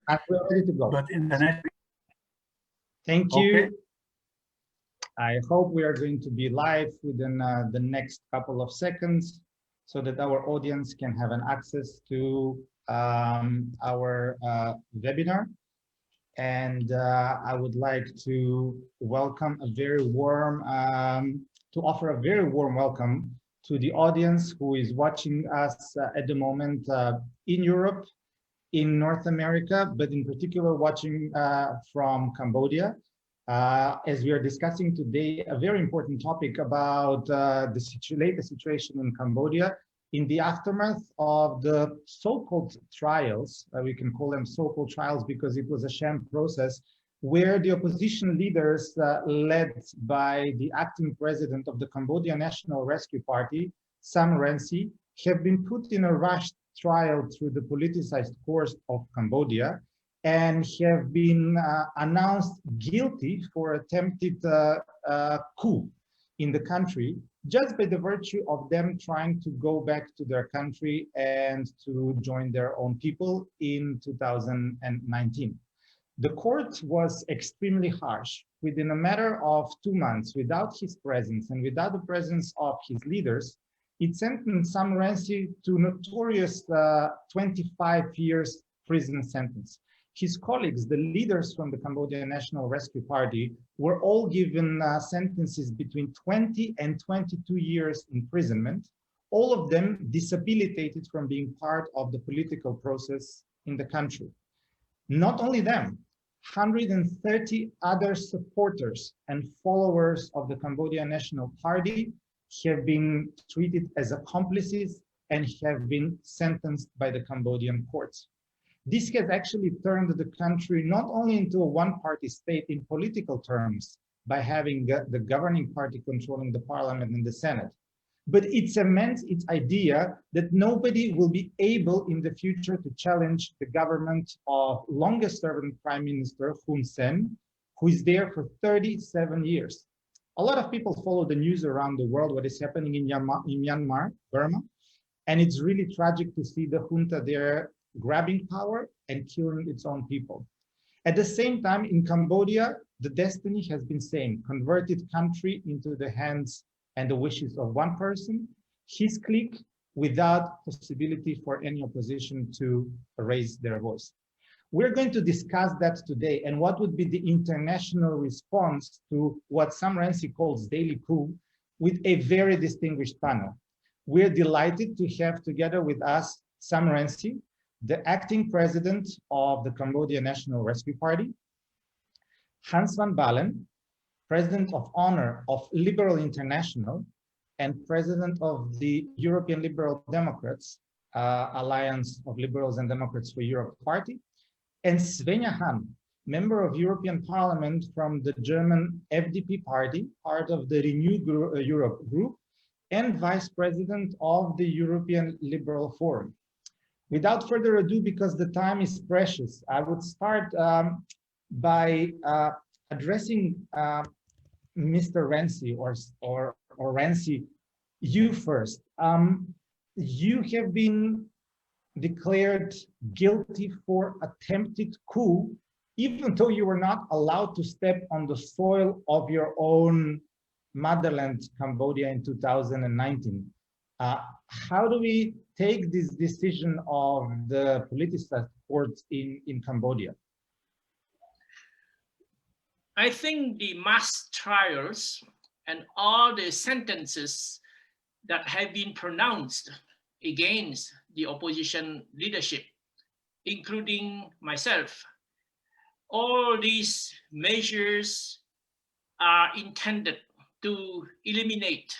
And we're ready to go. But internet. Thank you. Okay. I hope we are going to be live within the next couple of seconds so that our audience can have an access to our webinar. And I would like to welcome a very warm, to offer a very warm welcome to the audience who is watching us at the moment in Europe, in North America, but in particular watching from Cambodia. As we are discussing today, a very important topic about the latest situation in Cambodia in the aftermath of the so-called trials. We can call them so-called trials because it was a sham process where the opposition leaders led by the acting president of the Cambodia National Rescue Party, Sam Rainsy, have been put in a rushed trial through the politicized courts of Cambodia and have been announced guilty for attempted coup in the country, just by the virtue of them trying to go back to their country and to join their own people in 2019. The court was extremely harsh. Within a matter of 2 months, without his presence and without the presence of his leaders, it sentenced Sam Rainsy to notorious 25 years prison sentence. His colleagues, the leaders from the Cambodia National Rescue Party, were all given sentences between 20 and 22 years imprisonment, all of them disabilitated from being part of the political process in the country. Not only them, 130 other supporters and followers of the Cambodia National Party have been treated as accomplices and have been sentenced by the Cambodian courts. This has actually turned the country not only into a one-party state in political terms by having the governing party controlling the parliament and the Senate, but it cements its idea that nobody will be able in the future to challenge the government of longest-serving Prime Minister Hun Sen, who is there for 37 years. A lot of people follow the news around the world, what is happening in Myanmar, Burma, and it's really tragic to see the junta there grabbing power and killing its own people. At the same time, in Cambodia, the destiny has been same, converted country into the hands and the wishes of one person, his clique, without possibility for any opposition to raise their voice. We're going to discuss that today and what would be the international response to what Sam Rainsy calls daily coup with a very distinguished panel. We're delighted to have together with us Sam Rainsy, the acting president of the Cambodia National Rescue Party, Hans van Balen, president of honor of Liberal International and president of the European Liberal Democrats, Alliance of Liberals and Democrats for Europe Party, and Svenja Han, member of European Parliament from the German FDP party, part of the Renew Europe group, and vice president of the European Liberal Forum. Without further ado, because the time is precious, I would start by addressing Mr. Rainsy or Rainsy, you first. You have been declared guilty for attempted coup, even though you were not allowed to step on the soil of your own motherland, Cambodia, in 2019. How do we take this decision of the politicized courts in Cambodia? I think the mass trials and all the sentences that have been pronounced against the opposition leadership, including myself, all these measures are intended to eliminate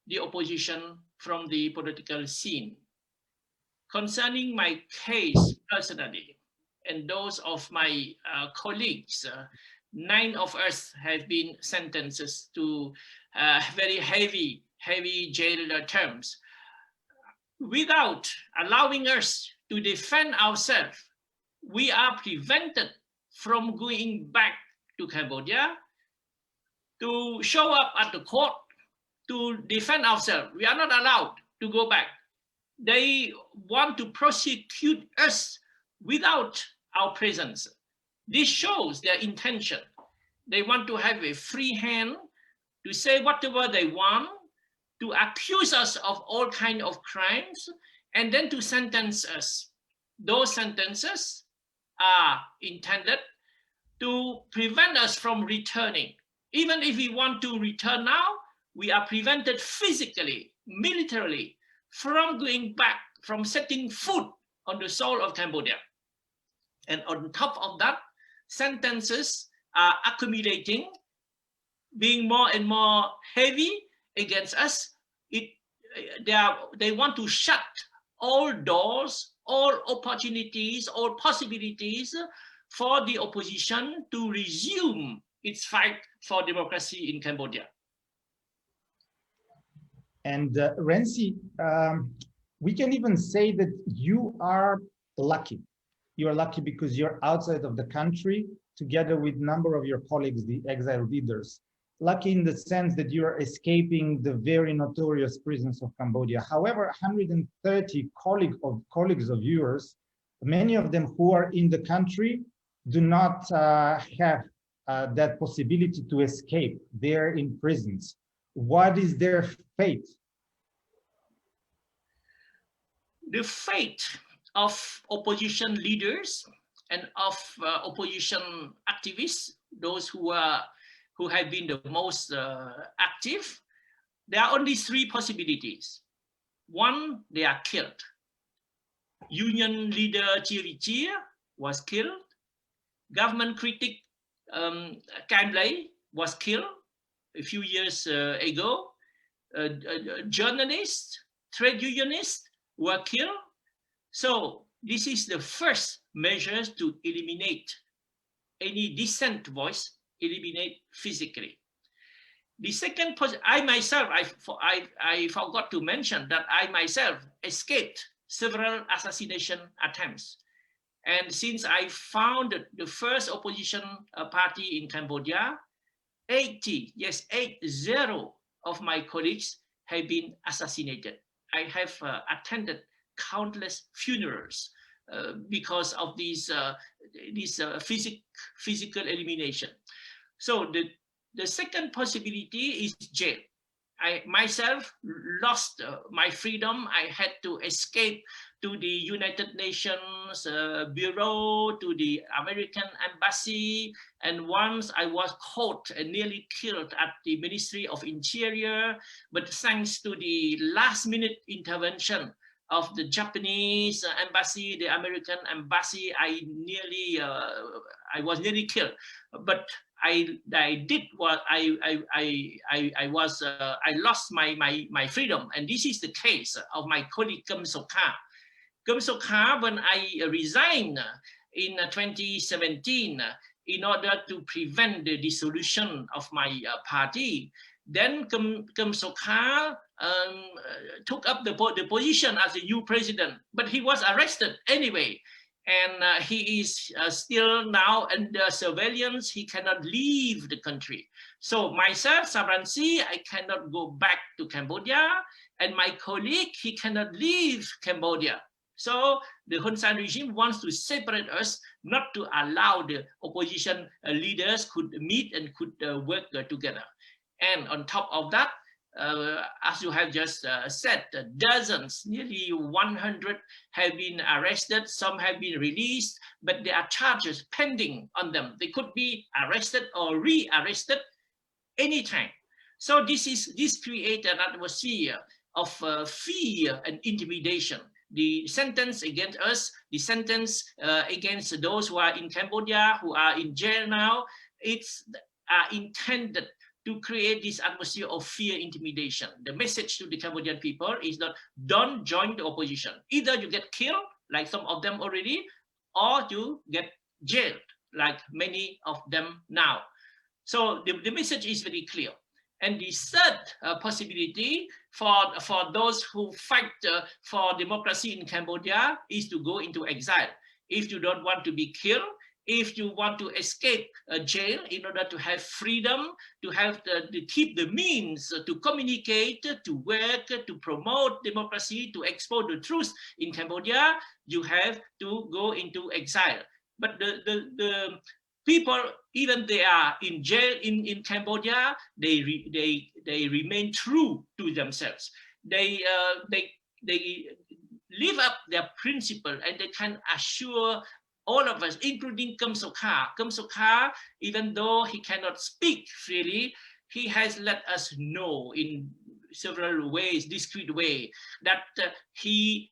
the opposition from the political scene. Concerning my case personally, and those of my colleagues, 9 of us have been sentenced to very heavy jail terms. Without allowing us to defend ourselves, we are prevented from going back to Cambodia to show up at the court to defend ourselves. We are not allowed to go back. They want to prosecute us without our presence. This shows their intention. They want to have a free hand to say whatever they want, to accuse us of all kinds of crimes, and then to sentence us. Those sentences are intended to prevent us from returning. Even if we want to return now, we are prevented physically, militarily, from going back, from setting foot on the soil of Cambodia. And on top of that, sentences are accumulating, being more and more heavy against us. They want to shut all doors, all opportunities, all possibilities for the opposition to resume its fight for democracy in Cambodia. And Rainsy, we can even say that you are lucky. You are lucky because you're outside of the country together with a number of your colleagues, the exile leaders. Lucky in the sense that you are escaping the very notorious prisons of Cambodia. However, 130 colleagues of yours, many of them who are in the country, do not have that possibility to escape. They're in prisons. What is their fate? The fate of opposition leaders and of opposition activists, those who have been the most active, there are only three possibilities. One, they are killed. Union leader Chirichir was killed. Government critic Kam Lay was killed a few years ago. Journalists, trade unionists were killed. So this is the first measure to eliminate any dissent voice, eliminate physically. The second, I myself, I forgot to mention that I myself escaped several assassination attempts. And since I founded the first opposition party in Cambodia, 80 of my colleagues have been assassinated. I have attended countless funerals because of these physical elimination. So the second possibility is jail. I myself lost my freedom. I had to escape to the United Nations Bureau, to the American Embassy, and once I was caught and nearly killed at the Ministry of Interior, but thanks to the last-minute intervention of the Japanese embassy, the American embassy, I was nearly killed. But I lost my freedom, and this is the case of my colleague Kem Sokha. Kem Sokha, when I resigned in 2017 in order to prevent the dissolution of my party, then Kem Sokha took up the position as a new president, but he was arrested anyway. And he is still now under surveillance. He cannot leave the country. So myself, Sam Rainsy, I cannot go back to Cambodia. And my colleague, he cannot leave Cambodia. So the Hun Sen regime wants to separate us, not to allow the opposition leaders could meet and could work together. And on top of that, as you have just said, dozens, nearly 100 have been arrested. Some have been released, but there are charges pending on them. They could be arrested or re-arrested anytime. So this creates an atmosphere of fear and intimidation. The sentence against us, the sentence against those who are in Cambodia, who are in jail now, it's intended to create this atmosphere of fear, intimidation. The message to the Cambodian people is that don't join the opposition. Either you get killed, like some of them already, or you get jailed, like many of them now. So the message is very clear. And the third possibility for those who fight for democracy in Cambodia is to go into exile. If you don't want to be killed, if you want to escape jail in order to have freedom, to have to keep the means to communicate, to work, to promote democracy, to expose the truth in Cambodia, you have to go into exile. but the people, even they are in jail in Cambodia, they remain true to themselves. They live up their principle, and they can assure all of us, including Kem Sokha. Kem Sokha, even though he cannot speak freely, he has let us know in several ways, discreet way, that he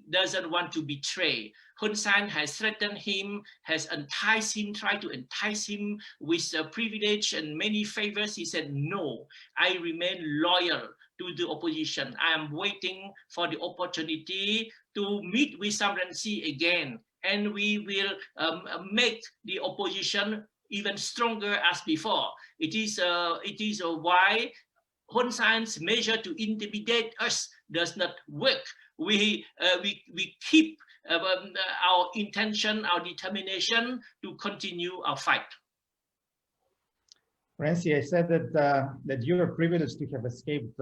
doesn't want to betray. Hun Sen has threatened him, has enticed him, tried to entice him with privilege and many favors. He said, no, I remain loyal to the opposition. I am waiting for the opportunity to meet with Sam Rainsy again, and we will make the opposition even stronger as before. It is why Hun Sen's measure to intimidate us does not work. We keep our intention, our determination to continue our fight. Rainsy, I said that you are privileged to have escaped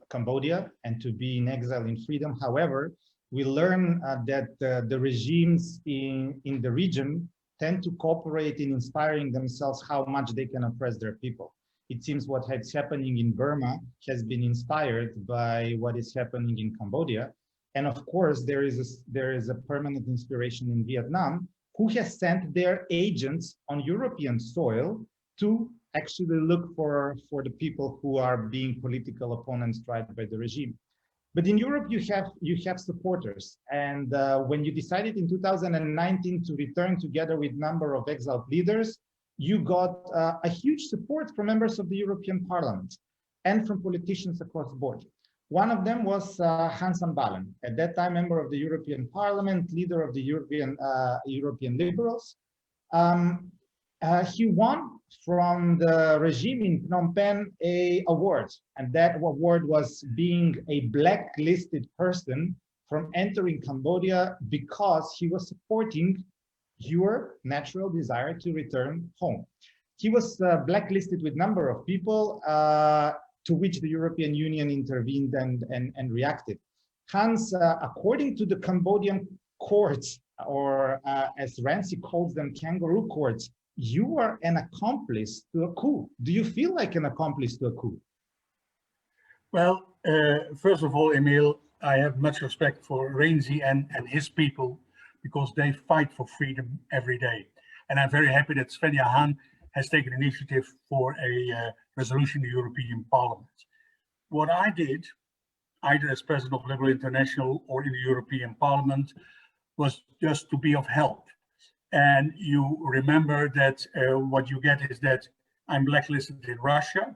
Cambodia and to be in exile in freedom. However, we learn that the regimes in the region tend to cooperate in inspiring themselves how much they can oppress their people. It seems what is happening in Burma has been inspired by what is happening in Cambodia. And of course, there is a permanent inspiration in Vietnam, who has sent their agents on European soil to actually look for the people who are being political opponents tried by the regime. But in Europe, you have supporters. And when you decided in 2019 to return together with a number of exiled leaders, you got a huge support from members of the European Parliament and from politicians across the board. One of them was Hans van Balen, at that time member of the European Parliament, leader of the European Liberals. He won from the regime in Phnom Penh an award, and that award was being a blacklisted person from entering Cambodia because he was supporting your natural desire to return home. He was blacklisted with a number of people, to which the European Union intervened and reacted. Hans, according to the Cambodian courts, or as Rainsy calls them, kangaroo courts, you are an accomplice to a coup. Do you feel like an accomplice to a coup? Well, first of all, Emil, I have much respect for Rainsy and his people, because they fight for freedom every day. And I'm very happy that Svenja Han has taken initiative for a resolution in the European Parliament. What I did, either as president of Liberal International or in the European Parliament, was just to be of help. And you remember that what you get is that I'm blacklisted in Russia,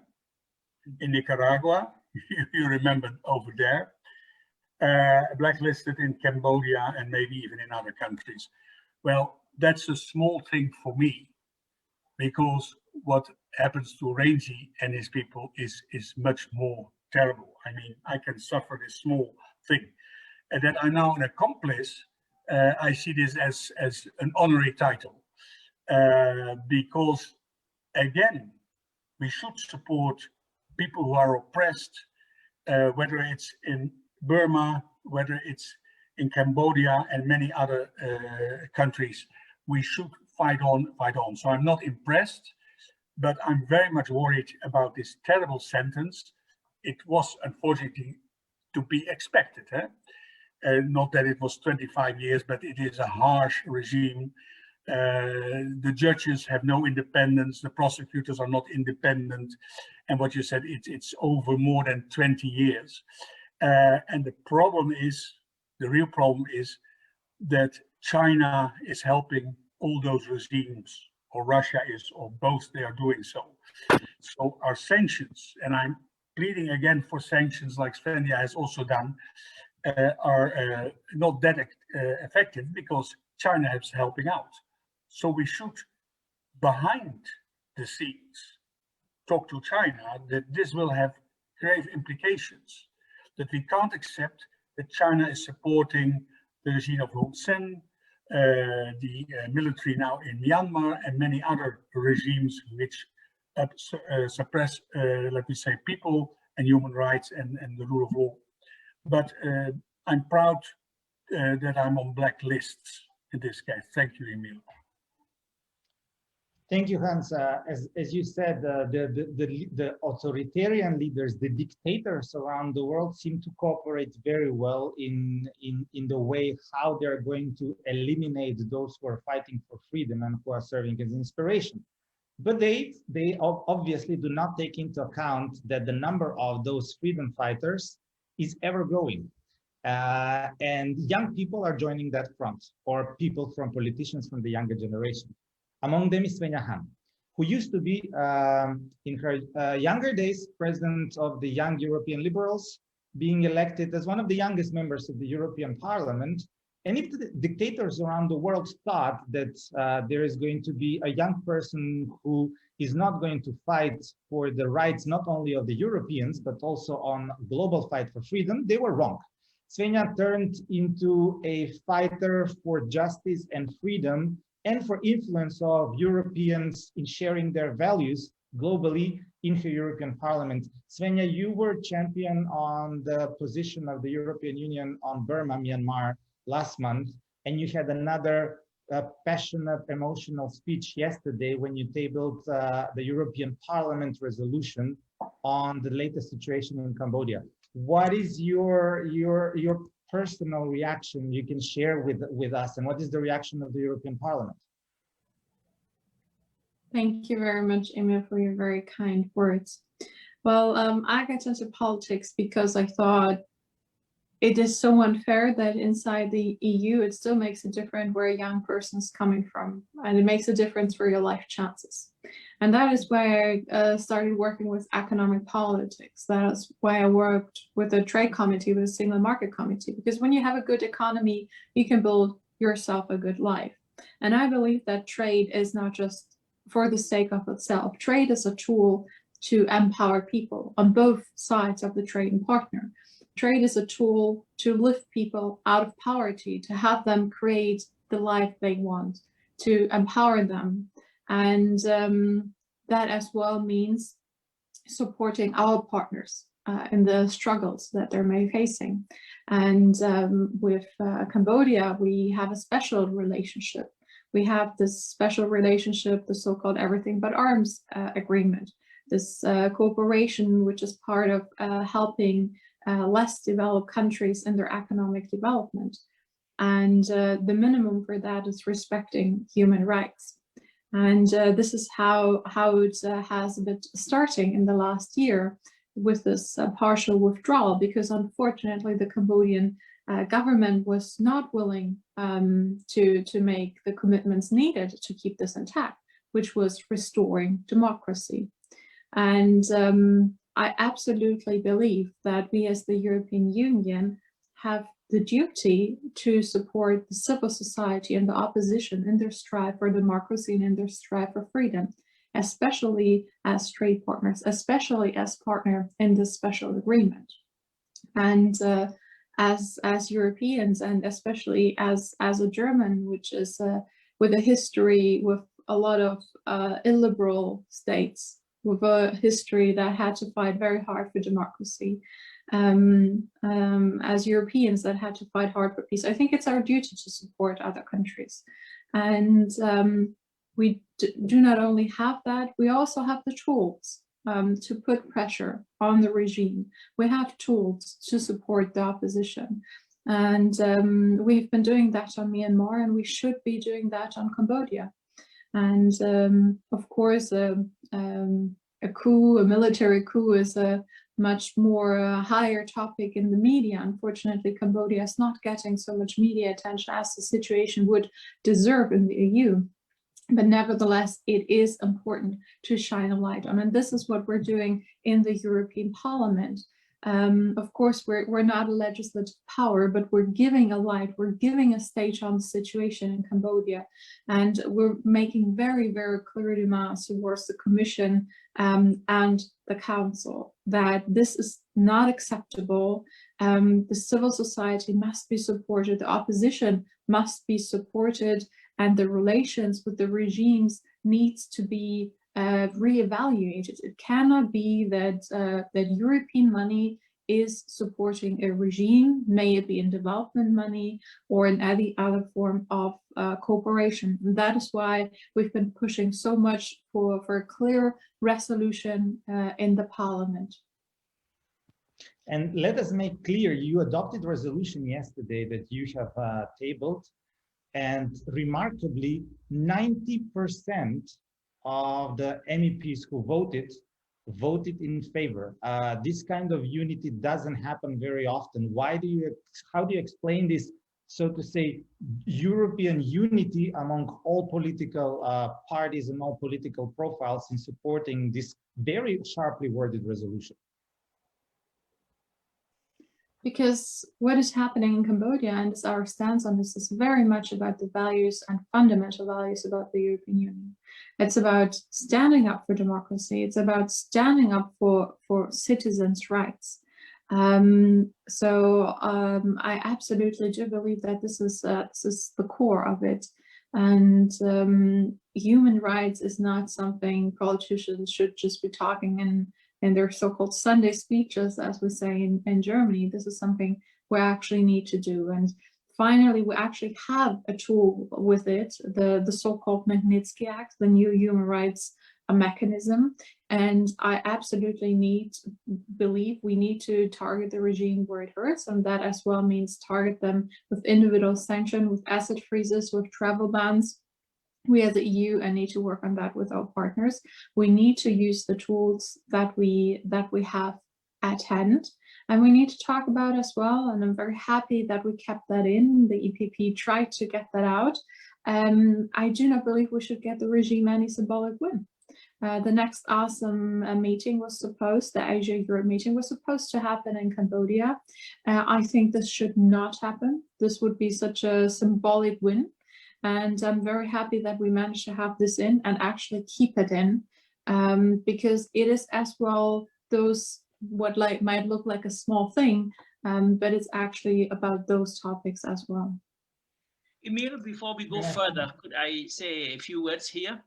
in Nicaragua, you remember over there, blacklisted in Cambodia, and maybe even in other countries. Well, that's a small thing for me, because what happens to Rainsy and his people is much more terrible. I mean, I can suffer this small thing. And that I'm now an accomplice, I see this as an honorary title, because again, we should support people who are oppressed, whether it's in Burma, whether it's in Cambodia and many other countries. We should fight on. So I'm not impressed, but I'm very much worried about this terrible sentence. It was unfortunately to be expected. Not that it was 25 years, but it is a harsh regime. The judges have no independence, the prosecutors are not independent. And what you said, it's over more than 20 years. And the problem is, the real problem is that China is helping all those regimes, or Russia is, or both, they are doing so. So our sanctions, and I'm pleading again for sanctions like Svenja has also done, are not that effective because China is helping out. So we should, behind the scenes, talk to China that this will have grave implications, that we can't accept that China is supporting the regime of Hun Sen, the military now in Myanmar, and many other regimes which suppress, let me say, people and human rights and the rule of law. But I'm proud that I'm on blacklists in this case. Thank you, Emil. Thank you, Hans. As you said, the authoritarian leaders, the dictators around the world seem to cooperate very well in the way how they're going to eliminate those who are fighting for freedom and who are serving as inspiration. But they obviously do not take into account that the number of those freedom fighters is ever growing. And young people are joining that front, or people from politicians from the younger generation. Among them is Svenja Han, who used to be, in her younger days, president of the Young European Liberals, being elected as one of the youngest members of the European Parliament. And if the dictators around the world thought that there is going to be a young person who is not going to fight for the rights not only of the Europeans, but also on global fight for freedom, they were wrong. Svenja turned into a fighter for justice and freedom and for influence of Europeans in sharing their values globally in the European Parliament. Svenja, you were champion on the position of the European Union on Burma, Myanmar last month, and you had another passionate, emotional speech yesterday when you tabled the European Parliament resolution on the latest situation in Cambodia. What is your personal reaction you can share with us, and what is the reaction of the European Parliament? Thank you very much, Emil, for your very kind words. Well, I got into politics because I thought it is so unfair that inside the EU, it still makes a difference where a young person is coming from, and it makes a difference for your life chances. And that is why I started working with economic politics. That is why I worked with a trade committee, with a single market committee, because when you have a good economy, you can build yourself a good life. And I believe that trade is not just for the sake of itself. Trade is a tool to empower people on both sides of the trading partner. Trade is a tool to lift people out of poverty, to have them create the life they want, to empower them. And that as well means supporting our partners in the struggles that they're facing. And with Cambodia, we have a special relationship. We have this special relationship, the so-called everything but arms agreement, this cooperation which is part of helping less developed countries in their economic development. And the minimum for that is respecting human rights. And this is how it has been starting in the last year with this partial withdrawal, because unfortunately the Cambodian government was not willing to make the commitments needed to keep this intact, which was restoring democracy. And I absolutely believe that we as the European Union have the duty to support the civil society and the opposition in their strive for democracy and in their strive for freedom, especially as trade partners, especially as partner in this special agreement. And as Europeans, and especially as a German, which is with a history with a lot of illiberal states, with a history that had to fight very hard for democracy, as Europeans that had to fight hard for peace, I think it's our duty to support other countries. And we do not only have that, we also have the tools to put pressure on the regime. We have tools to support the opposition. And we've been doing that on Myanmar, and we should be doing that on Cambodia. And of course, a coup, a military coup, is a much more higher topic in the media. Unfortunately, Cambodia is not getting so much media attention as the situation would deserve in the EU. But nevertheless, it is important to shine a light on. And this is what we're doing in the European Parliament. Of course, we're not a legislative power, but we're giving a light, we're giving a stage on the situation in Cambodia. And we're making very, very clear demands towards the Commission and the Council that this is not acceptable. The civil society must be supported, the opposition must be supported, and the relations with the regimes needs to be reevaluated. It cannot be that that European money is supporting a regime, may it be in development money or in any other form of cooperation. And that is why we've been pushing so much for a clear resolution in the parliament. And let us make clear, you adopted a resolution yesterday that you have tabled, and remarkably, 90% of the MEPs who voted in favor. This kind of unity doesn't happen very often. How do you explain this, so to say, European unity among all political parties and all political profiles in supporting this very sharply worded resolution? Because what is happening in Cambodia, and is our stance on this, is very much about the values and fundamental values about the European Union. It's about standing up for democracy. It's about standing up for citizens' rights. I absolutely do believe that this is the core of it. And human rights is not something politicians should just be talking in their so-called Sunday speeches, as we say in Germany. This is something we actually need to do. And finally, we actually have a tool with it, the so-called Magnitsky Act, the new human rights mechanism. And I absolutely believe we need to target the regime where it hurts, and that as well means target them with individual sanction, with asset freezes, with travel bans. We as the EU need to work on that with our partners. We need to use the tools that we have at hand, and we need to talk about as well. And I'm very happy that we kept that in. The EPP tried to get that out. I do not believe we should get the regime any symbolic win. The next awesome meeting was supposed, the Asia-Europe meeting was supposed to happen in Cambodia. I think this should not happen. This would be such a symbolic win. And I'm very happy that we managed to have this in and actually keep it in, because it is as well those what might look like a small thing, but it's actually about those topics as well. Emil, before we go further, could I say a few words here?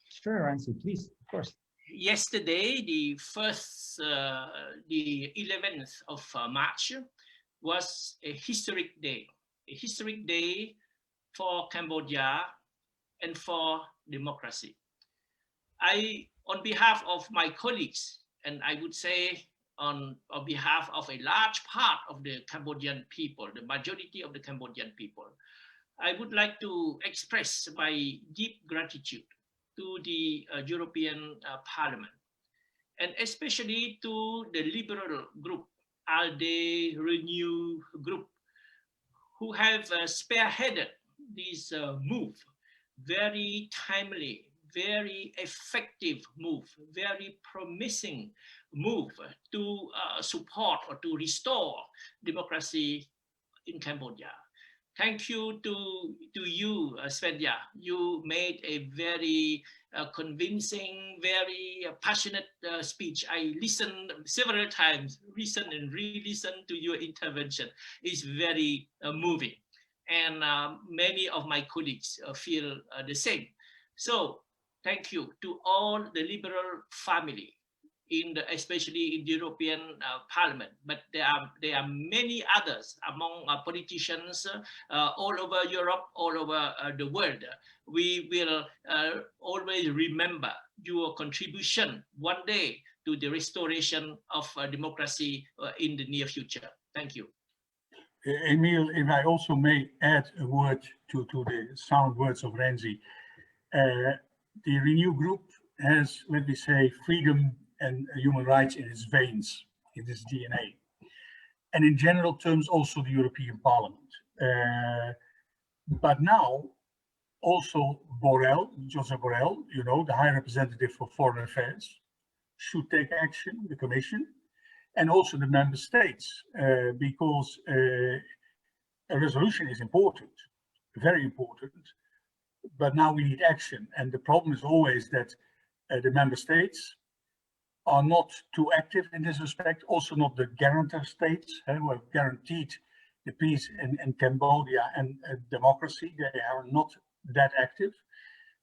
Sure, Rainsy, please, of course. Yesterday, the 11th of March was a historic day for Cambodia and for democracy. On behalf of my colleagues, and I would say on behalf of a large part of the Cambodian people, the majority of the Cambodian people, I would like to express my deep gratitude to the European Parliament, and especially to the liberal group, ALDE Renew group, who have spearheaded this move, very timely, very effective move, very promising move to support or to restore democracy in Cambodia. Thank you to you, Svenja. You made a very convincing, very passionate speech. I listened several times, listened and re-listened to your intervention. It's very moving. And many of my colleagues feel the same. So thank you to all the liberal family, especially in the European Parliament, but there are many others among politicians all over Europe, all over the world. We will always remember your contribution one day to the restoration of democracy in the near future. Thank you. Emil, if I also may add a word to the sound words of Rainsy. The Renew Group has, let me say, freedom and human rights in its veins, in its DNA. And in general terms, also the European Parliament. But now, also Joseph Borrell, you know, the High Representative for Foreign Affairs, should take action, the Commission, and also the Member States, because a resolution is important, very important, but now we need action. And the problem is always that the Member States are not too active in this respect, also not the guarantor states who have guaranteed the peace in Cambodia and democracy. They are not that active.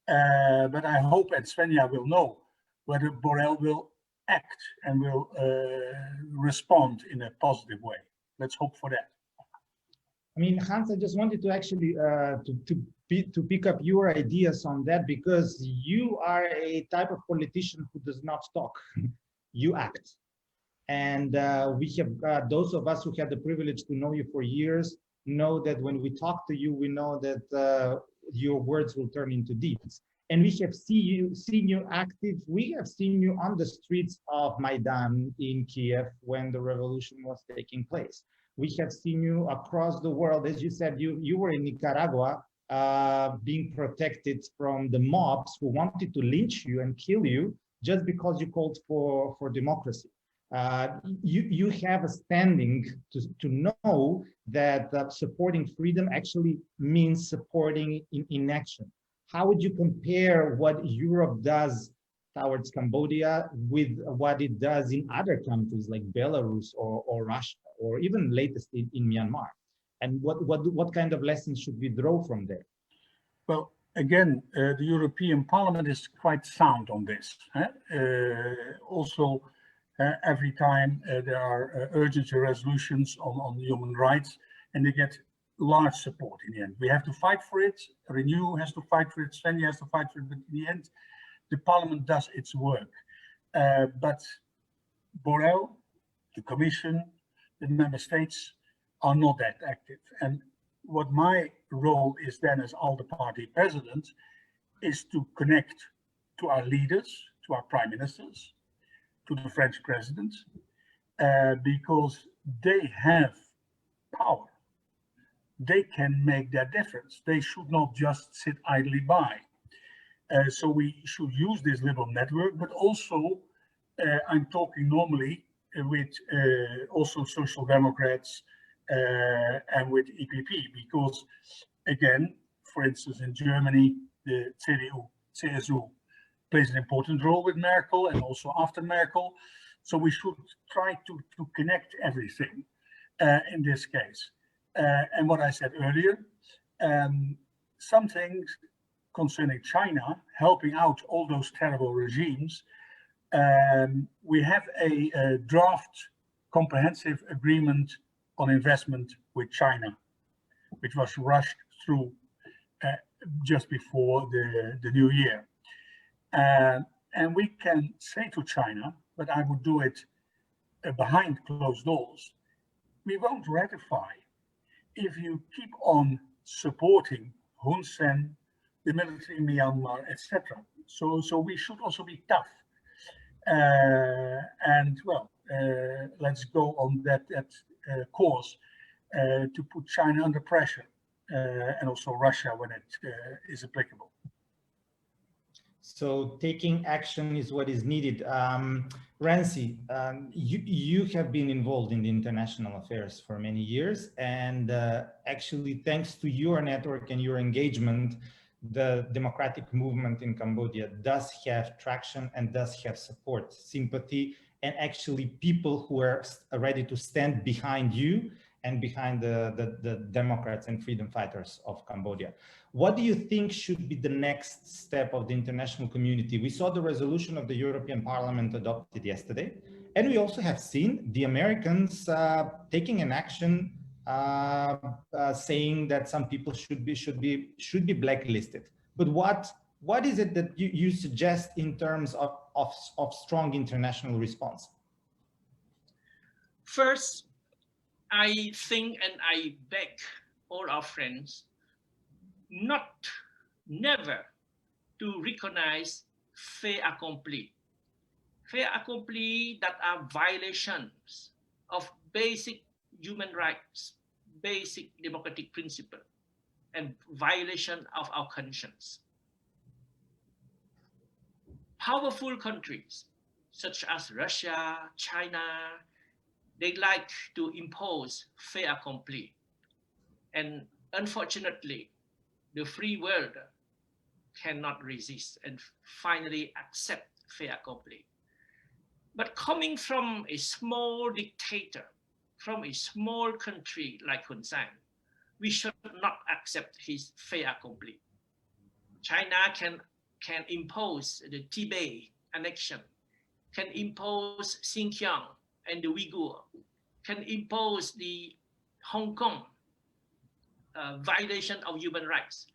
But I hope, and Svenja will know, whether Borrell will act and will respond in a positive way. Let's hope for that. I mean, Hans, I just wanted to actually to pick up your ideas on that, because you are a type of politician who does not talk, you act. And we have, those of us who had the privilege to know you for years, know that when we talk to you, we know that your words will turn into deeds. And we have seen you active. We have seen you on the streets of Maidan in Kiev when the revolution was taking place. We have seen you across the world. As you said, you were in Nicaragua being protected from the mobs who wanted to lynch you and kill you just because you called for democracy. You have a standing to know that supporting freedom actually means supporting in action. How would you compare what Europe does towards Cambodia with what it does in other countries like Belarus or Russia, or even latest in Myanmar? And what kind of lessons should we draw from there? Well, again, the European Parliament is quite sound on this. Also, every time there are urgency resolutions on human rights, and they get large support in the end. We have to fight for it. Renew has to fight for it. Svenja has to fight for it. But in the end, the Parliament does its work. But Borrell, the Commission, the member states are not that active. And what my role is then as ALDE party president is to connect to our leaders, to our prime ministers, to the French president, because they have power. They can make that difference. They should not just sit idly by. So we should use this little network, but also I'm talking normally with also Social Democrats and with EPP, because again, for instance, in Germany, the CSU plays an important role with Merkel and also after Merkel. So we should try to connect everything in this case. And what I said earlier, some things concerning China, helping out all those terrible regimes, we have a draft comprehensive agreement on investment with China, which was rushed through just before the new year. And we can say to China, but I would do it behind closed doors, we won't ratify if you keep on supporting Hun Sen, the military in Myanmar, etc. So we should also be tough. And well, let's go on that course to put China under pressure, and also Russia when it is applicable. So taking action is what is needed. Rainsy, you have been involved in the international affairs for many years, and actually thanks to your network and your engagement, the democratic movement in Cambodia does have traction and does have support, sympathy, and actually people who are ready to stand behind you and behind the Democrats and freedom fighters of Cambodia. What do you think should be the next step of the international community? We saw the resolution of the European Parliament adopted yesterday, and we also have seen the Americans taking an action saying that some people should be blacklisted. But what is it that you suggest in terms of strong international response? First, I think and I beg all our friends never to recognize fait accompli. Fait accompli that are violations of basic human rights, basic democratic principle, and violation of our conscience. Powerful countries such as Russia, China, they like to impose fait accompli. And unfortunately, the free world cannot resist and finally accept fait accompli. But coming from a small dictator, from a small country like Hun Sen, we should not accept his fait accompli. China can impose the Tibet annexion can impose Xinjiang and the Uyghur, can impose the Hong Kong violation of human rights.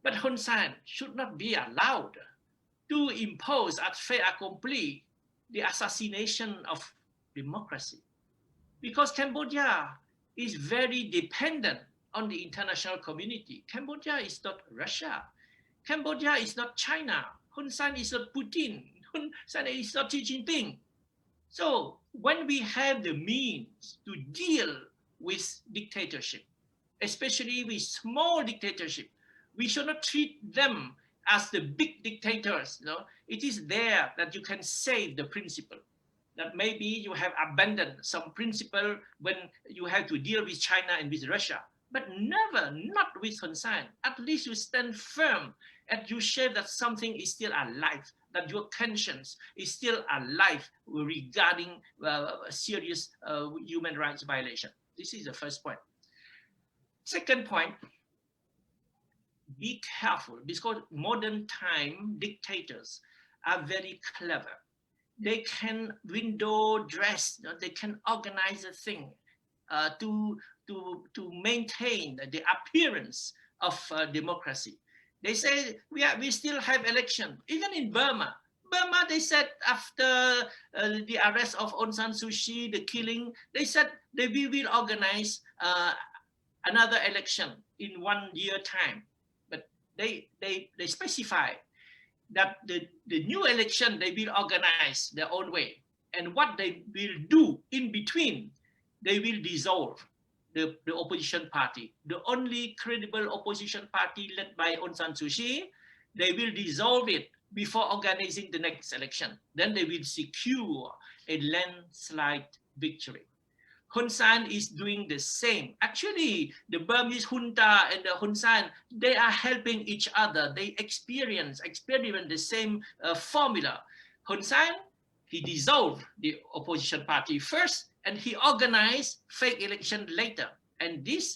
But Hun Sen should not be allowed to impose as fait accompli the assassination of democracy, because Cambodia is very dependent on the international community. Cambodia is not Russia. Cambodia is not China. Hun Sen is not Putin. Hun Sen is not Xi Jinping. So when we have the means to deal with dictatorship, especially with small dictatorship, we should not treat them as the big dictators. You know, it is there that you can save the principle. That maybe you have abandoned some principle when you have to deal with China and with Russia, but never, not with Hun Sen. At least you stand firm and you show that something is still alive, that your conscience is still alive regarding serious human rights violation. This is the first point. Second point, be careful, because modern time dictators are very clever. They can window dress, you know, they can organize a thing to maintain the appearance of democracy. They say we still have election. Even in Burma, they said after the arrest of Aung San Suu Kyi, the killing, they said they will organize another election in 1 year time. But they specify that the new election they will organize their own way. And what they will do in between, they will dissolve the opposition party. The only credible opposition party led by Aung San Suu Kyi, they will dissolve it before organizing the next election. Then they will secure a landslide victory. Hun Sen is doing the same. Actually, the Burmese junta and the Hun Sen, they are helping each other. They experiment the same formula. Hun Sen, he dissolved the opposition party first, and he organized fake election later. And this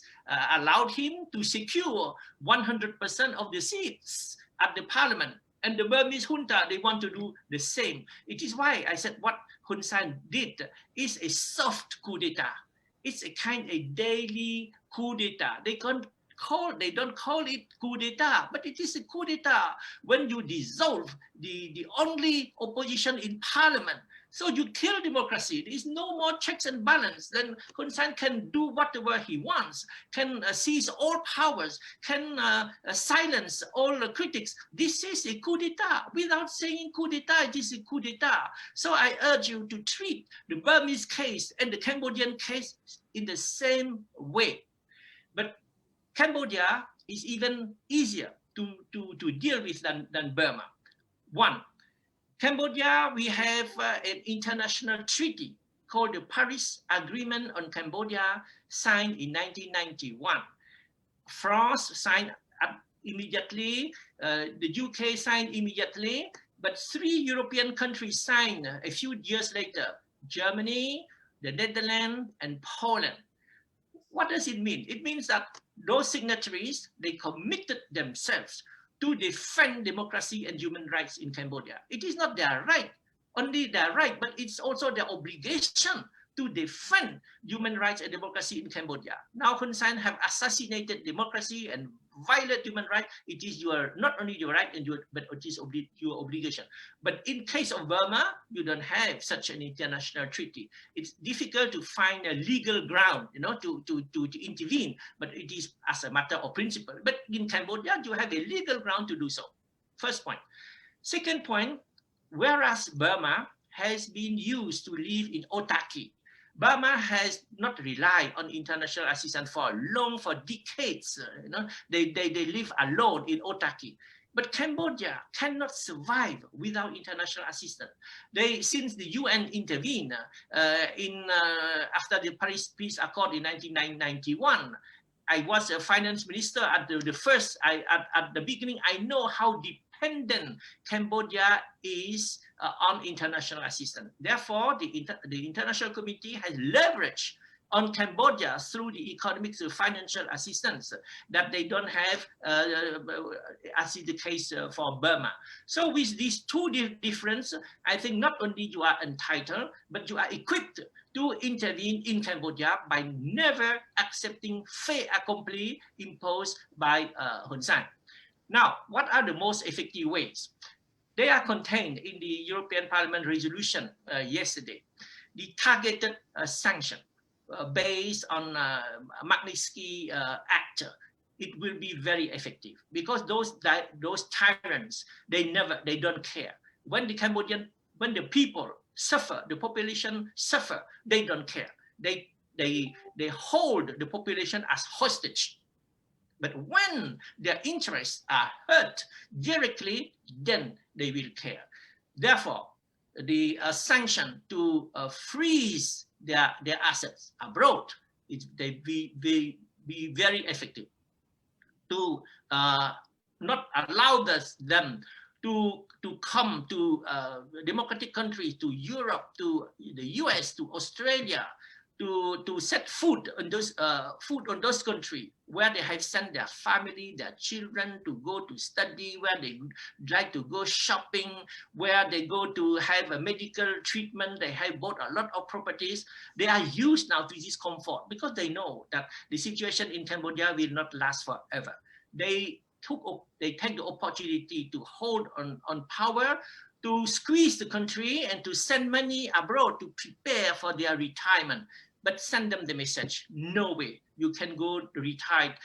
allowed him to secure 100% of the seats at the parliament. And the Burmese junta, they want to do the same. It is why I said what Hun Sen did is a soft coup d'etat. It's a kind of daily coup d'etat. They don't call it coup d'etat, but it is a coup d'etat when you dissolve the only opposition in parliament. So you kill democracy. There is no more checks and balance. Then Hun Sen can do whatever he wants, can seize all powers, can silence all the critics. This is a coup d'etat. Without saying coup d'etat, it is a coup d'etat. So I urge you to treat the Burmese case and the Cambodian case in the same way. But Cambodia is even easier to deal with than Burma. One, Cambodia, we have an international treaty called the Paris Agreement on Cambodia, signed in 1991. France signed immediately, the UK signed immediately, but 3 European countries signed a few years later: Germany, the Netherlands, and Poland. What does it mean? It means that those signatories, they committed themselves to defend democracy and human rights in Cambodia. It is not their right, only their right, but it's also their obligation to defend human rights and democracy in Cambodia. Now Hun Sen have assassinated democracy and violate human rights. It is not only your right, but it is your obligation. But in case of Burma, you don't have such an international treaty. It's difficult to find a legal ground, you know, to intervene, but it is as a matter of principle. But in Cambodia, you have a legal ground to do so. First point. Second point, whereas Burma has been used to live in autarky, Burma has not relied on international assistance for decades. You know, they live alone in autarky. But Cambodia cannot survive without international assistance. Since the UN intervened after the Paris Peace Accord in 1991, I was a finance minister at the beginning. I know how dependent Cambodia is on international assistance. Therefore, the international community has leveraged on Cambodia through the economic financial assistance that they don't have, as is the case for Burma. So with these two differences, I think not only you are entitled, but you are equipped to intervene in Cambodia by never accepting fait accompli imposed by Hun Sen. Now, what are the most effective ways? They are contained in the European Parliament resolution yesterday. The targeted sanction based on Magnitsky Act, it will be very effective because those tyrants, they don't care. When the people suffer, the population suffer, they don't care. They hold the population as hostage. But when their interests are hurt directly, then they will care. Therefore, the sanction to freeze their assets abroad, they be very effective to not allow them to come to democratic countries, to Europe, to the US, to Australia, to set food on those countries where they have sent their family, their children to go to study, where they like to go shopping, where they go to have a medical treatment, they have bought a lot of properties. They are used now to this comfort because they know that the situation in Cambodia will not last forever. They take the opportunity to hold on power, to squeeze the country and to send money abroad to prepare for their retirement. But send them the message, no way, you can go retired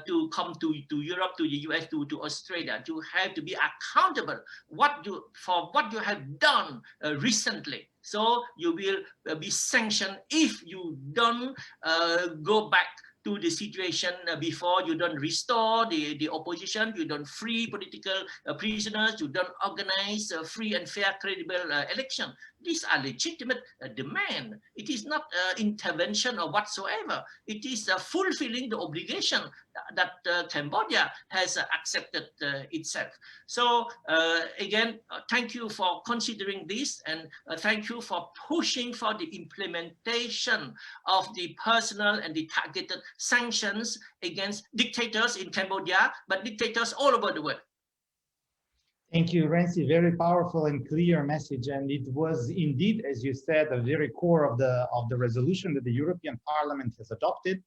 to come to Europe, to the US, to Australia. You have to be accountable for what you have done recently. So you will be sanctioned if you don't go back to the situation before, you don't restore the opposition, you don't free political prisoners, you don't organize a free and fair, credible election. These are legitimate demand. It is not intervention or whatsoever. It is fulfilling the obligation that Cambodia has accepted itself. So again, thank you for considering this, and thank you for pushing for the implementation of the personal and the targeted sanctions against dictators in Cambodia, but dictators all over the world. Thank you, Rainsy. Very powerful and clear message, and it was indeed, as you said, a very core of the resolution that the European Parliament has adopted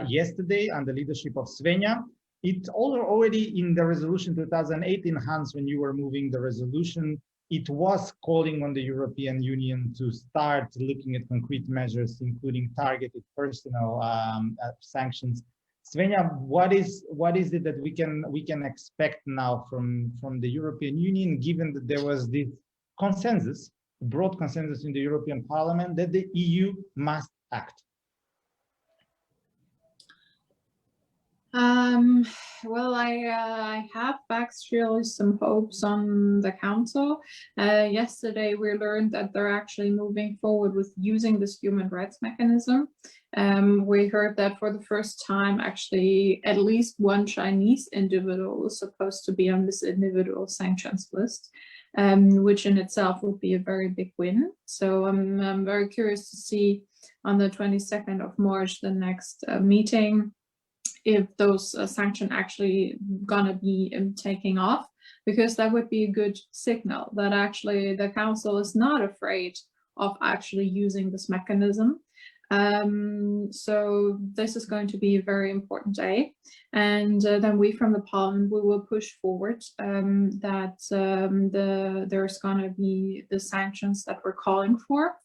yesterday under the leadership of Svenja. It's already in the resolution 2018, Hans, when you were moving the resolution, it was calling on the European Union to start looking at concrete measures, including targeted personal sanctions. Svenja, what is it that we can expect now from the European Union, given that there was this consensus, broad consensus in the European Parliament that the EU must act? Well, I have actually some hopes on the council. Yesterday, we learned that they're actually moving forward with using this human rights mechanism. We heard that for the first time, actually, at least one Chinese individual is supposed to be on this individual sanctions list, which in itself would be a very big win. So I'm very curious to see on the 22nd of March, the next meeting, if those sanctions actually gonna be taking off, because that would be a good signal that actually the council is not afraid of actually using this mechanism. So this is going to be a very important day, and then we from the Parliament, we will push forward that there's gonna be the sanctions that we're calling for,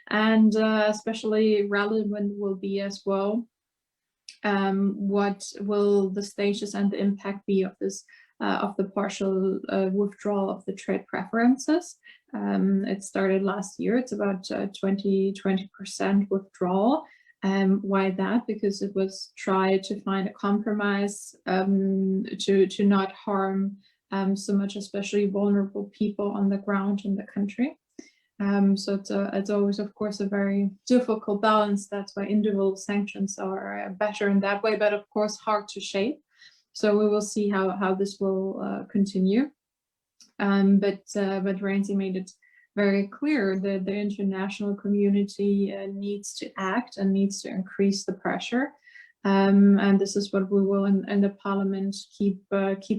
and especially relevant will be as well what will the stages and the impact be of this of the partial withdrawal of the trade preferences. It started last year. It's about 20% withdrawal. Why that? Because it was tried to find a compromise to not harm so much, especially vulnerable people on the ground in the country. So it's always, of course, a very difficult balance. That's why individual sanctions are better in that way, but of course hard to shape. So we will see how this will continue. But Rainsy made it very clear that the international community needs to act and needs to increase the pressure. And this is what we will in the Parliament keep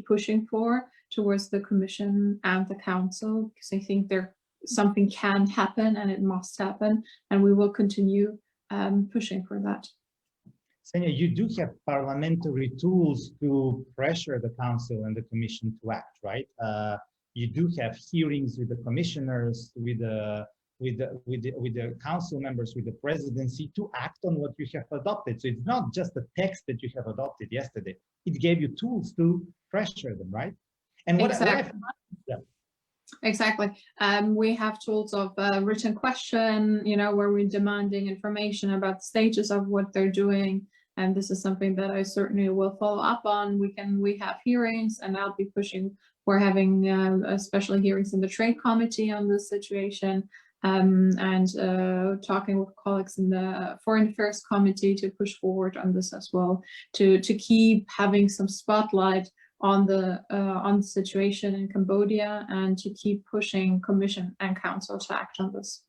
pushing for towards the Commission and the Council, because I think something can happen and it must happen, and we will continue pushing for that. Senya, you do have parliamentary tools to pressure the Council and the Commission to act, right? You do have hearings with the commissioners, with the council members, with the presidency to act on what you have adopted. So it's not just the text that you have adopted yesterday. It gave you tools to pressure them, right? And Exactly. We have tools of written question, where we're demanding information about the status of what they're doing. And this is something that I certainly will follow up on. We have hearings, and I'll be pushing. We're having especially hearings in the Trade Committee on this situation, and talking with colleagues in the Foreign Affairs Committee to push forward on this as well, to keep having some spotlight on the situation in Cambodia, and to keep pushing Commission and Council to act on this.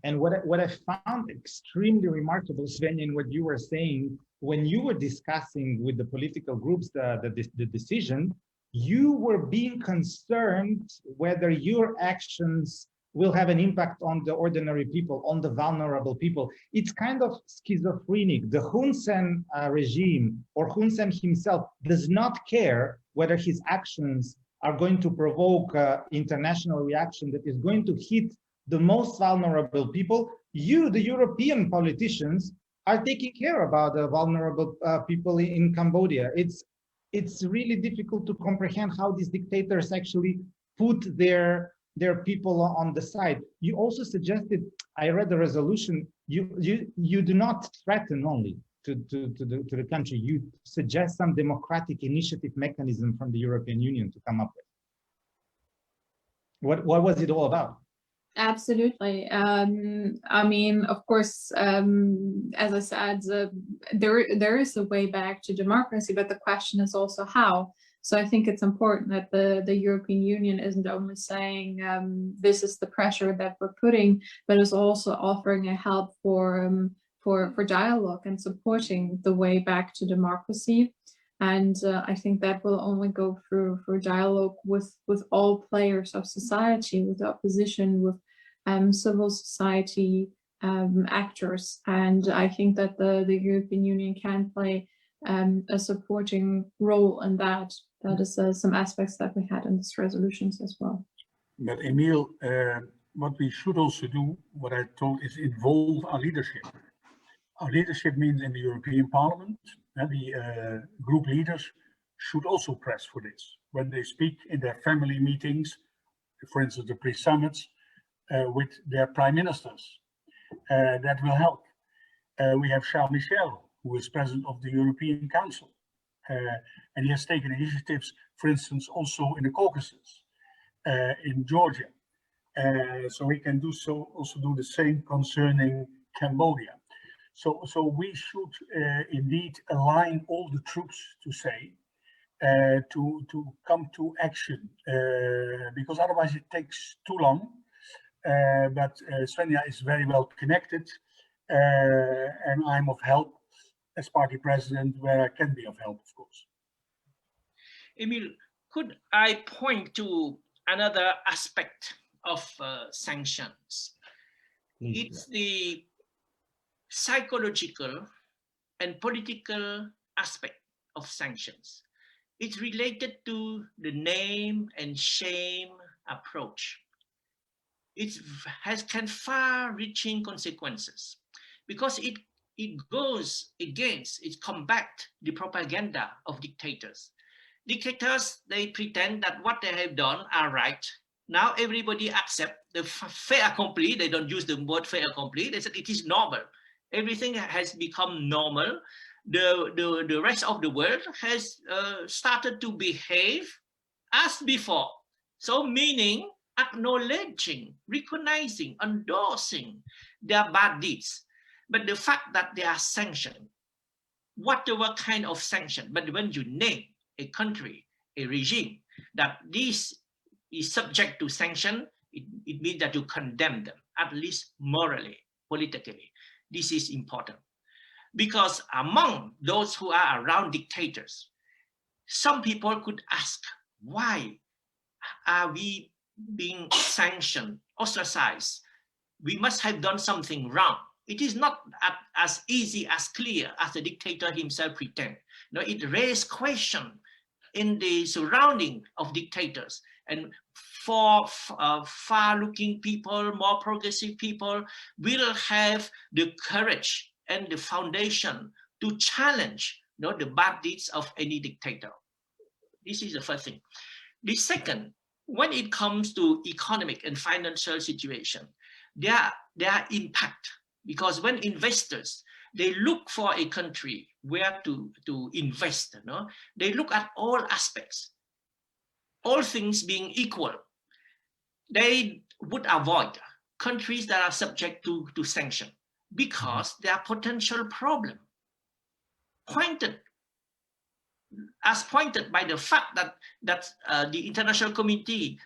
And what I found extremely remarkable, Sven, in what you were saying, when you were discussing with the political groups the decision, you were being concerned whether your actions will have an impact on the ordinary people, on the vulnerable people. It's kind of schizophrenic. The Hun Sen regime, or Hun Sen himself, does not care whether his actions are going to provoke international reaction that is going to hit the most vulnerable people. You, the European politicians, are taking care about the vulnerable people in Cambodia. It's really difficult to comprehend how these dictators actually put their people on the side. You also suggested, I read the resolution, you do not threaten only to the country, you suggest some democratic initiative mechanism from the European Union to come up with. What was it all about? Absolutely. I mean, of course, as I said, there is a way back to democracy, but the question is also how. So I think it's important that the European Union isn't only saying this is the pressure that we're putting, but is also offering a help for dialogue and supporting the way back to democracy. And I think that will only go through dialogue with all players of society, with the opposition, with civil society actors. And I think that the European Union can play a supporting role in that. That is some aspects that we had in these resolutions as well. But Emil, what we should also do, what I told, is involve our leadership. Our leadership means in the European Parliament, the group leaders should also press for this. When they speak in their family meetings, for instance, the pre-summits, with their prime ministers, that will help. We have Charles Michel, who is president of the European Council, and he has taken initiatives, for instance, also in the Caucasus, in Georgia. So we can also do the same concerning Cambodia. So we should indeed align all the troops to say, to come to action, because otherwise it takes too long. But Svenja is very well connected, and I'm of help as party president where I can be of help, of course. Emil, could I point to another aspect of sanctions? It's the psychological and political aspect of sanctions. It's related to the name and shame approach. It can far-reaching consequences because it goes against, it combats the propaganda of dictators. Dictators, they pretend that what they have done are right. Now everybody accepts the fait accompli. They don't use the word fait accompli. They said it is normal. Everything has become normal. The rest of the world has started to behave as before. So meaning acknowledging, recognizing, endorsing their bad deeds. But the fact that they are sanctioned, whatever kind of sanction, but when you name a country, a regime, that this is subject to sanction, It means that you condemn them, at least morally, politically. This is important. Because among those who are around dictators, some people could ask, why are we being sanctioned, ostracized? We must have done something wrong. It is not as easy, as clear as the dictator himself pretends. No, it raised questions in the surrounding of dictators. And for far-looking people, more progressive people will have the courage and the foundation to challenge, you know, the bad deeds of any dictator. This is the first thing. The second, when it comes to economic and financial situation, there are impact, because when investors, they look for a country where to invest, you know, they look at all aspects. All things being equal, they would avoid countries that are subject to sanction, because there are potential problems pointed by the fact that the international community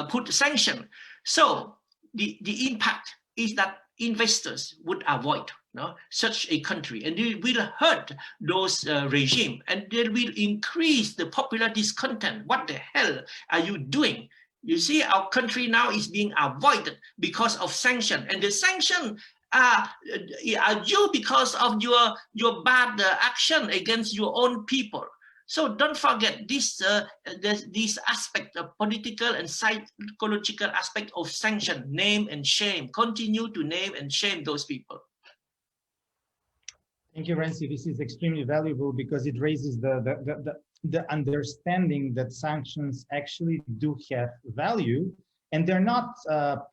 put sanction. So the impact is that investors would avoid, you know, such a country, and they will hurt those regime, and they will increase the popular discontent. What the hell are you doing? You see, our country now is being avoided because of sanction, and the sanction are due because of your bad action against your own people. So don't forget this aspect of political and psychological aspect of sanction. Name and shame. Continue to name and shame those people. Thank you, Rainsy. This is extremely valuable because it raises the understanding that sanctions actually do have value, and they're not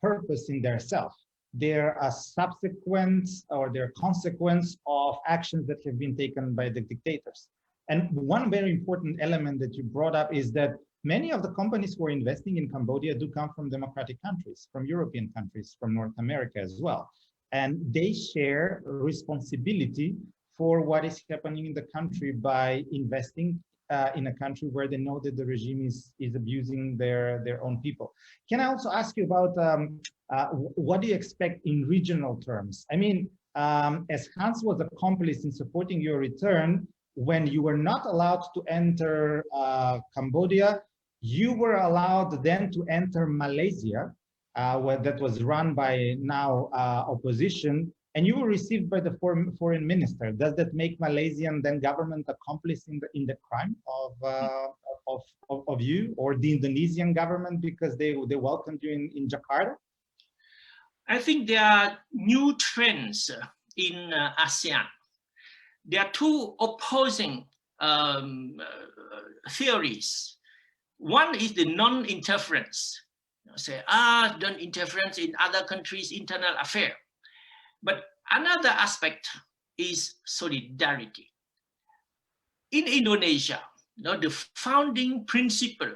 purpose in themselves. They're a subsequence, or they're consequence of actions that have been taken by the dictators. And one very important element that you brought up is that many of the companies who are investing in Cambodia do come from democratic countries, from European countries, from North America as well. And they share responsibility for what is happening in the country by investing in a country where they know that the regime is abusing their own people. Can I also ask you about what do you expect in regional terms? I mean, as Hans was accomplice in supporting your return, when you were not allowed to enter Cambodia, you were allowed then to enter Malaysia, that was run by now opposition, and you were received by the foreign minister. Does that make Malaysian then government accomplice in the crime of you, or the Indonesian government because they welcomed you in Jakarta? I think there are new trends in ASEAN. There are two opposing theories. One is the non-interference. Say, non-interference in other countries' internal affair. But another aspect is solidarity. In Indonesia, you know, the founding principle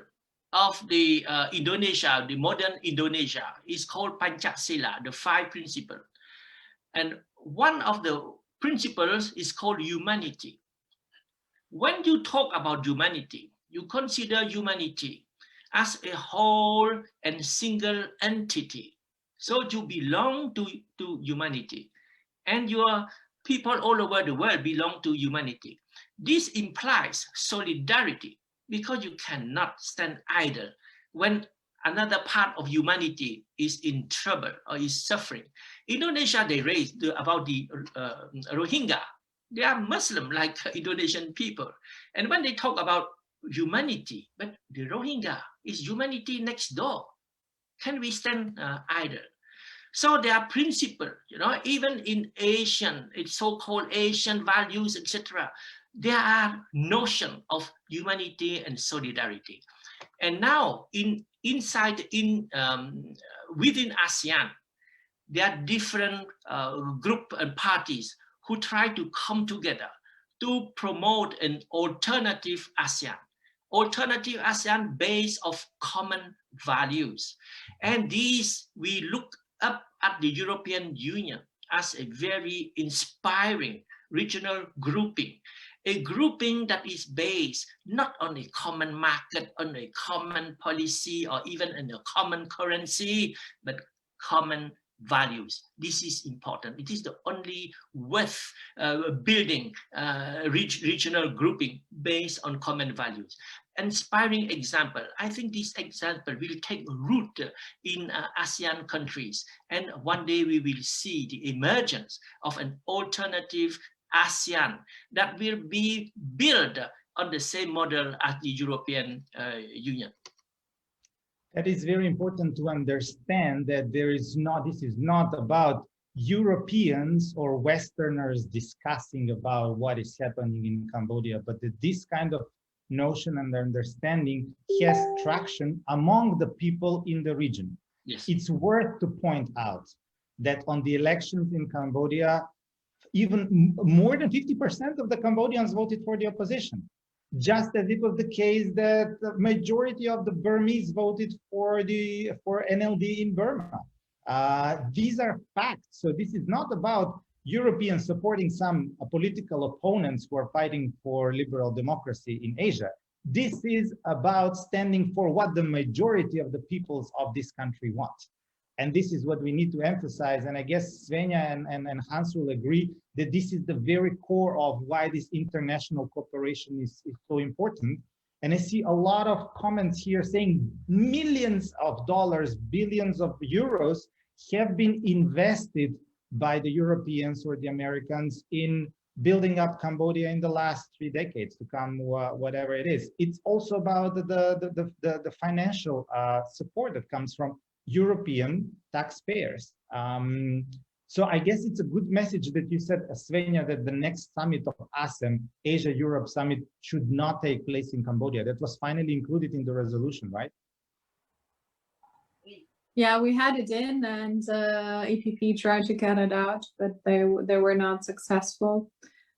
of the Indonesia, the modern Indonesia, is called Pancasila, the 5 principles. And one of the principles is called humanity. When you talk about humanity, you consider humanity as a whole and single entity. So you belong to humanity, and your people all over the world belong to humanity. This implies solidarity, because you cannot stand idle when another part of humanity is in trouble or is suffering. Indonesia, they raised about the Rohingya. They are Muslim like Indonesian people. And when they talk about humanity, but the Rohingya is humanity next door. Can we stand idle? So there are principles, you know, even in Asian, it's so-called Asian values, etc. There are notions of humanity and solidarity. And now within ASEAN, there are different groups and parties who try to come together to promote an alternative ASEAN. Alternative ASEAN based of common values. And these, we look up at the European Union as a very inspiring regional grouping. a grouping that is based not on a common market, on a common policy, or even on a common currency, but common values. This is important. It is the only worth building regional grouping based on common values. Inspiring example. I think this example will take root in ASEAN countries, and one day we will see the emergence of an alternative ASEAN that will be built on the same model as the European Union. That is very important to understand that this is not about Europeans or Westerners discussing about what is happening in Cambodia, but that this kind of notion and understanding has traction among the people in the region. Yes. It's worth to point out that on the elections in Cambodia, even more than 50% of the Cambodians voted for the opposition, just as it was the case that the majority of the Burmese voted for NLD in Burma. These are facts. So this is not about Europeans supporting some political opponents who are fighting for liberal democracy in Asia. This is about standing for what the majority of the peoples of this country want. And this is what we need to emphasize. And I guess Svenja and Hans will agree that this is the very core of why this international cooperation is so important. And I see a lot of comments here saying millions of dollars, billions of euros have been invested by the Europeans or the Americans in building up Cambodia in the last 3 decades to come, whatever it is. It's also about the financial support that comes from European taxpayers. So I guess it's a good message that you said, Svenja, that the next summit of ASEM, Asia-Europe Summit, should not take place in Cambodia. That was finally included in the resolution, right? Yeah, we had it in, and EPP tried to get it out, but they were not successful.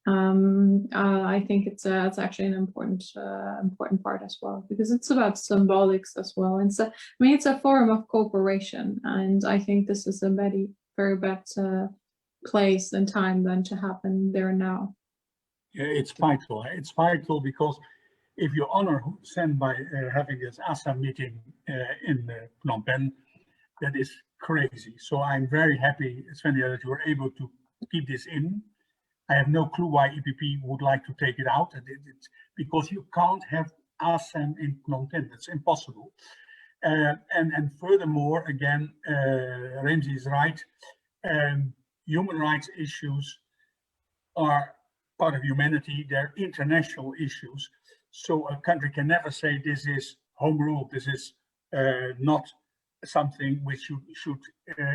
I think it's actually an important part as well, because it's about symbolics as well. And so, I mean, it's a forum of cooperation, and I think this is a very better place and time than to happen there now. Yeah, it's vital. It's vital because if you honor Sen by having this ASEM meeting in Phnom Penh, that is crazy. So I'm very happy, Svenja, that you were able to keep this in. I have no clue why EPP would like to take it out. It's because you can't have ASEM in Phnom Penh. It's impossible. And furthermore, again, Rainsy is right. Human rights issues are part of humanity. They're international issues. So a country can never say this is home rule. This is not something which you should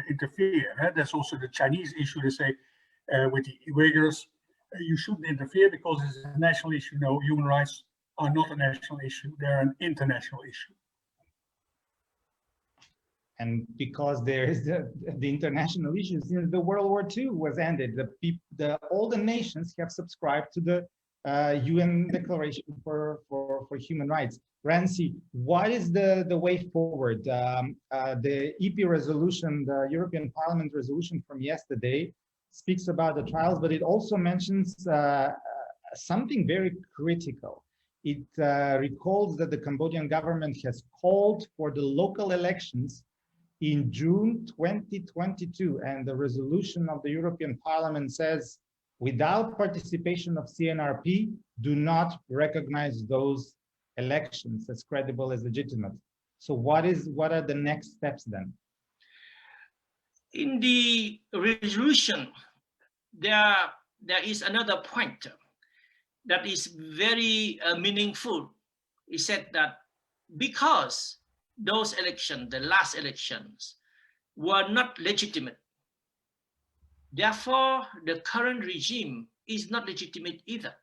interfere. There's also the Chinese issue. They say with the Uyghurs, you shouldn't interfere because it's a national issue. No, human rights are not a national issue. They're an international issue. And because there is the international issue, since the World War II was ended, all the nations have subscribed to the UN Declaration for Human Rights. Rainsy, what is the way forward? The EP resolution, the European Parliament resolution from yesterday, speaks about the trials, but it also mentions something very critical. It recalls that the Cambodian government has called for the local elections in June 2022, and the resolution of the European Parliament says, without participation of CNRP, do not recognize those elections as credible as legitimate. So what are the next steps then? In the resolution, there is another point that is very meaningful. It said that because those elections, the last elections, were not legitimate, therefore the current regime is not legitimate either.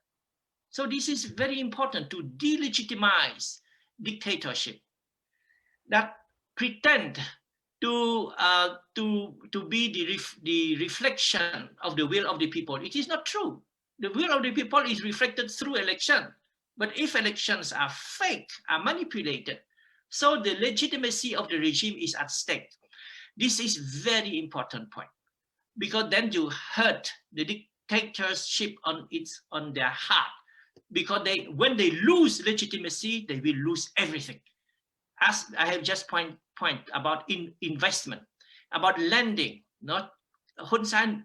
So this is very important to delegitimize dictatorship that pretend to be the reflection of the will of the people. It is not true. The will of the people is reflected through election. But if elections are fake, are manipulated, so the legitimacy of the regime is at stake. This is very important point, because then you hurt the dictatorship on their heart. because when they lose legitimacy, they will lose everything. As I have just point about investment, about lending, not Hun Sen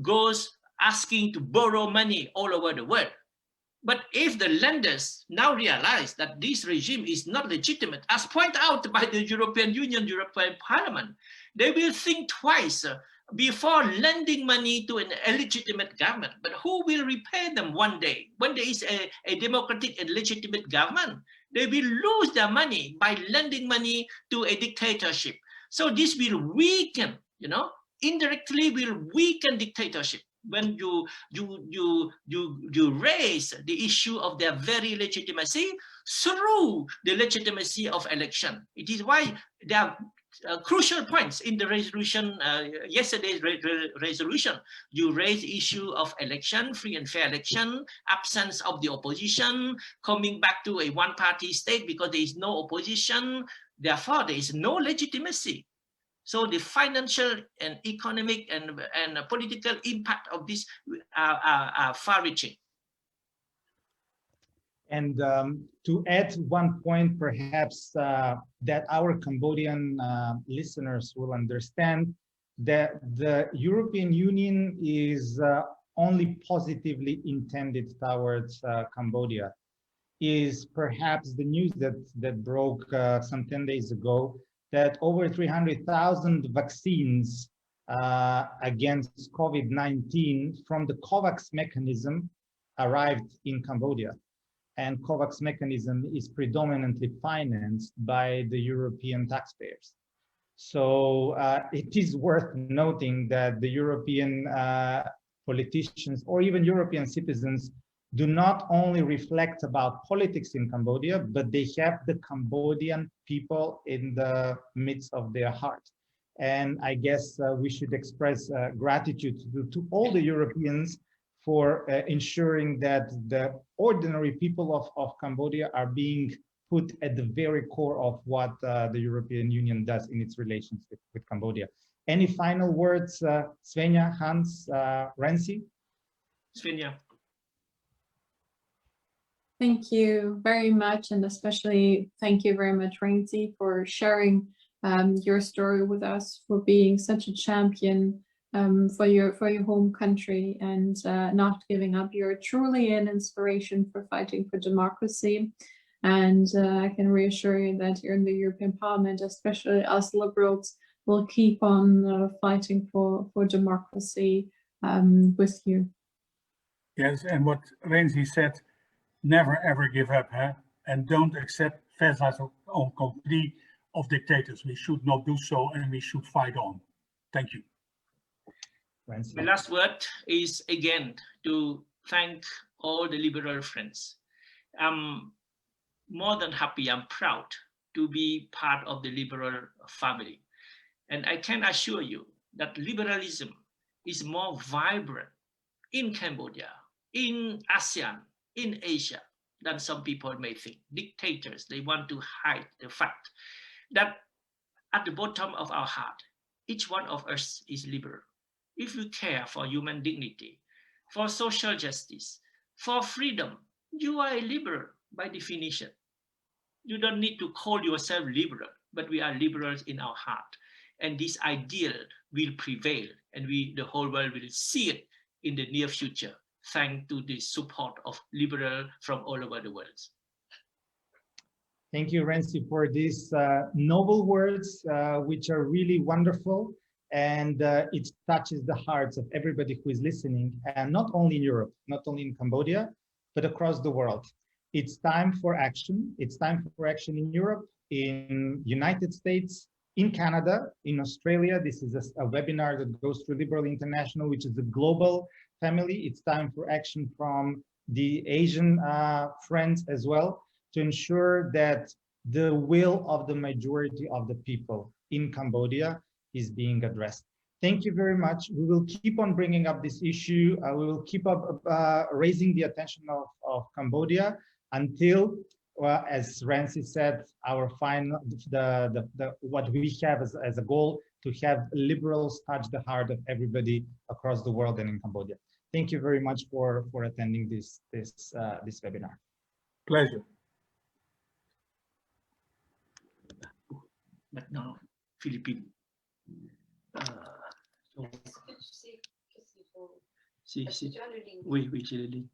goes asking to borrow money all over the world. But if the lenders now realize that this regime is not legitimate, as pointed out by the European Union, European Parliament, they will think twice before lending money to an illegitimate government. But who will repay them one day? When there is a democratic and legitimate government, they will lose their money by lending money to a dictatorship. So this will weaken, indirectly will weaken dictatorship. When you raise the issue of their very legitimacy through the legitimacy of election. It is why there are crucial points in the resolution, yesterday's resolution. You raise the issue of election, free and fair election, absence of the opposition, coming back to a one-party state because there is no opposition. Therefore, there is no legitimacy. So the financial and economic and political impact of this are far-reaching. And to add one point, perhaps, that our Cambodian listeners will understand, that the European Union is only positively intended towards Cambodia. Is perhaps the news that broke some 10 days ago, that over 300,000 vaccines against COVID-19 from the COVAX mechanism arrived in Cambodia. And COVAX mechanism is predominantly financed by the European taxpayers. So it is worth noting that the European politicians or even European citizens do not only reflect about politics in Cambodia, but they have the Cambodian people in the midst of their heart. And I guess we should express gratitude to all the Europeans for ensuring that the ordinary people of Cambodia are being put at the very core of what the European Union does in its relations with Cambodia. Any final words, Svenja, Hans, Rainsy? Svenja. Thank you very much, and especially thank you very much, Rainsy, for sharing your story with us, for being such a champion for your home country and not giving up. You're truly an inspiration for fighting for democracy, and I can reassure you that here in the European Parliament, especially us liberals, will keep on fighting for democracy with you. Yes, and what Rainsy said, never ever give up, and don't accept faire en compagnie of dictators. We should not do so, and we should fight on. Thank you. My last word is again to thank all the liberal friends. I'm more than happy, I'm proud to be part of the liberal family. And I can assure you that liberalism is more vibrant in Cambodia, in ASEAN, in Asia, than some people may think. Dictators, they want to hide the fact that at the bottom of our heart, each one of us is liberal. If you care for human dignity, for social justice, for freedom, you are a liberal by definition. You don't need to call yourself liberal, but we are liberals in our heart. And this ideal will prevail, and the whole world will see it in the near future, thanks to the support of liberals from all over the world. Thank you, Rainsy, for these noble words, which are really wonderful. And it touches the hearts of everybody who is listening, and not only in Europe, not only in Cambodia, but across the world. It's time for action. It's time for action in Europe, in United States, in Canada, in Australia. This is a webinar that goes through Liberal International, which is a global family. It's time for action from the Asian friends as well, to ensure that the will of the majority of the people in Cambodia is being addressed. Thank you very much. We will keep on bringing up this issue. We will keep up raising the attention of Cambodia until, as Rainsy said, our final, what we have as a goal, to have liberals touch the heart of everybody across the world and in Cambodia. thank you very much for attending this webinar. Pleasure. But now, Philippines. Si, oui, c'est le link.